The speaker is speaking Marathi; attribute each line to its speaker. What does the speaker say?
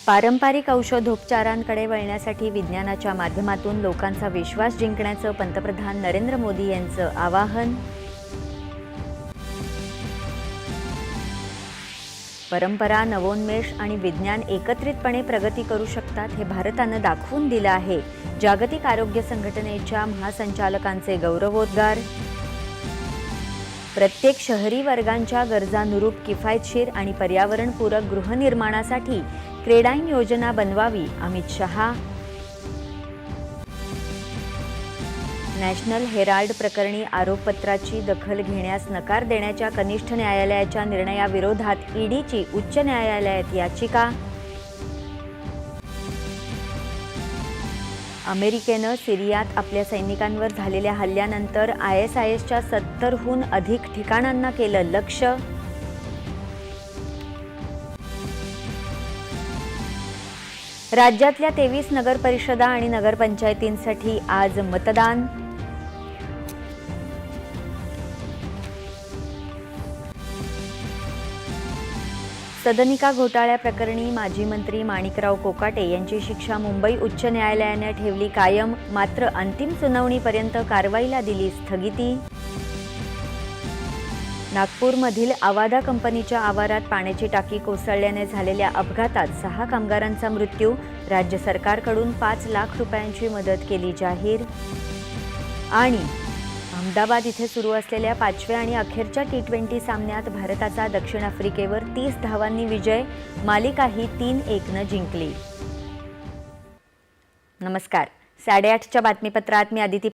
Speaker 1: पारंपरिक औषधोपचारांकडे वळण्यासाठी विज्ञानाच्या माध्यमातून लोकांचा विश्वास जिंकण्याचं पंतप्रधान नरेंद्र मोदी यांचं आवाहन. परंपरा, नवोन्मेष आणि विज्ञान एकत्रितपणे प्रगती करू शकतात हे भारतानं दाखवून दिलं आहे. जागतिक आरोग्य संघटनेच्या महासंचालकांचे गौरवोद्गार. प्रत्येक शहरी वर्गांच्या गरजानुरूप किफायतशीर आणि पर्यावरणपूरक गृहनिर्माणासाठी क्रेडाईन योजना बनवावी, अमित शहा. नॅशनल हेराल्ड प्रकरणी आरोपपत्राची दखल घेण्यास नकार देण्याच्या कनिष्ठ न्यायालयाच्या निर्णयाविरोधात ईडीची उच्च न्यायालयात याचिका. अमेरिकेनं सिरियात आपल्या सैनिकांवर झालेल्या हल्ल्यानंतर ISISच्या 70हून अधिक ठिकाणांना केलं लक्ष्य. राज्यातल्या 23 नगरपरिषदा आणि नगरपंचायतींसाठी आज मतदान. सदनिका घोटाळ्याप्रकरणी माजी मंत्री माणिकराव कोकाटे यांची शिक्षा मुंबई उच्च न्यायालयाने ठेवली कायम, मात्र अंतिम सुनावणीपर्यंत कारवाईला दिली स्थगिती. नागपूरमधील आवादा कंपनीच्या आवारात पाण्याची टाकी कोसळल्याने झालेल्या अपघातात 6 कामगारांचा मृत्यू. राज्य सरकारकडून 5 लाख रुपयांची मदत केली जाहीर. आणि अहमदाबाद इथे सुरू असलेल्या 5व्या आणि अखेरच्या T20 सामन्यात भारताचा दक्षिण आफ्रिकेवर 30 धावांनी विजय. मालिकाही 3-1 जिंकली. नमस्कार. 8:30च्या बातमीपत्रात मी आदिती